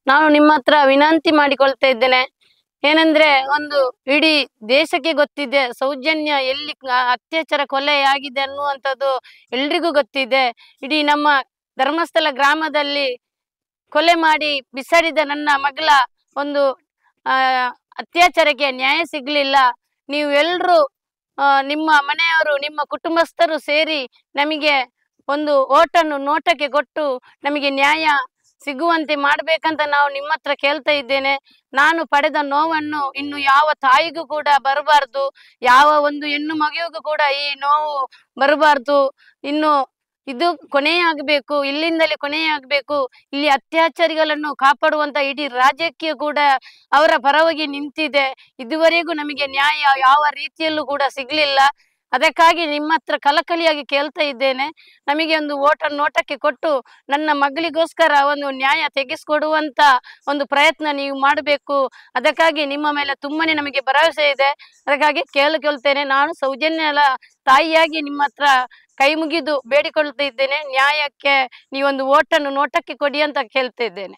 ನಾನು ನಿಮ್ಮ ಹತ್ರ ವಿನಂತಿ ಮಾಡಿಕೊಳ್ತಾ ಇದ್ದೇನೆ. ಏನಂದ್ರೆ ಒಂದು ಇಡೀ ದೇಶಕ್ಕೆ ಗೊತ್ತಿದೆ ಸೌಜನ್ಯ ಎಲ್ಲಿ ಅತ್ಯಾಚಾರ ಕೊಲೆಯಾಗಿದೆ ಅನ್ನುವಂಥದ್ದು ಎಲ್ರಿಗೂ ಗೊತ್ತಿದೆ. ಇಡೀ ನಮ್ಮ ಧರ್ಮಸ್ಥಳ ಗ್ರಾಮದಲ್ಲಿ ಕೊಲೆ ಮಾಡಿ ಬಿಸಾಡಿದ ನನ್ನ ಮಗಳ ಒಂದು ಆ ಅತ್ಯಾಚಾರಕ್ಕೆ ನ್ಯಾಯ ಸಿಗ್ಲಿಲ್ಲ. ನೀವು ಎಲ್ರೂ ನಿಮ್ಮ ಮನೆಯವರು, ನಿಮ್ಮ ಕುಟುಂಬಸ್ಥರು ಸೇರಿ ನಮಗೆ ಒಂದು ಓಟನ್ನು ನೋಟಕ್ಕೆ ಕೊಟ್ಟು ನಮಗೆ ನ್ಯಾಯ ಸಿಗುವಂತೆ ಮಾಡ್ಬೇಕಂತ ನಾವು ನಿಮ್ಮ ಹತ್ರ ಕೇಳ್ತಾ ಇದ್ದೇನೆ. ನಾನು ಪಡೆದ ನೋವನ್ನು ಇನ್ನು ಯಾವ ತಾಯಿಗೂ ಕೂಡ ಬರಬಾರ್ದು, ಯಾವ ಒಂದು ಹೆಣ್ಣು ಮಗುವಿಗೂ ಕೂಡ ಈ ನೋವು ಬರಬಾರ್ದು. ಇನ್ನು ಇದು ಕೊನೆಯಾಗಬೇಕು, ಇಲ್ಲಿಂದಲೇ ಕೊನೆಯಾಗಬೇಕು. ಇಲ್ಲಿ ಅತ್ಯಾಚಾರಿಗಳನ್ನು ಕಾಪಾಡುವಂತ ಇಡೀ ರಾಜ್ಯಕ್ಕೆ ಕೂಡ ಅವರ ಪರವಾಗಿ ನಿಂತಿದೆ. ಇದುವರೆಗೂ ನಮಗೆ ನ್ಯಾಯ ಯಾವ ರೀತಿಯಲ್ಲೂ ಕೂಡ ಸಿಗ್ಲಿಲ್ಲ. ಅದಕ್ಕಾಗಿ ನಿಮ್ಮ ಹತ್ರ ಕಳಕಳಿಯಾಗಿ ಕೇಳ್ತಾ ಇದ್ದೇನೆ, ನಮಗೆ ಒಂದು ನೋಟಕ್ಕೆ ಕೊಟ್ಟು ನನ್ನ ಮಗಳಿಗೋಸ್ಕರ ಒಂದು ನ್ಯಾಯ ತೆಗೆಸಿಕೊಡುವಂತ ಒಂದು ಪ್ರಯತ್ನ ನೀವು ಮಾಡಬೇಕು. ಅದಕ್ಕಾಗಿ ನಿಮ್ಮ ಮೇಲೆ ತುಂಬಾನೇ ನಮಗೆ ಭರವಸೆ ಇದೆ. ಅದಕ್ಕಾಗಿ ಕೇಳ್ತೇನೆ, ನಾನು ಸೌಜನ್ಯಲ ತಾಯಿಯಾಗಿ ನಿಮ್ಮ ಹತ್ರ ಕೈ ಮುಗಿದು ಬೇಡಿಕೊಳ್ತಾ ಇದ್ದೇನೆ. ನ್ಯಾಯಕ್ಕೆ ನೀವೊಂದು ನೋಟಕ್ಕೆ ಕೊಡಿ ಅಂತ ಕೇಳ್ತಾ ಇದ್ದೇನೆ.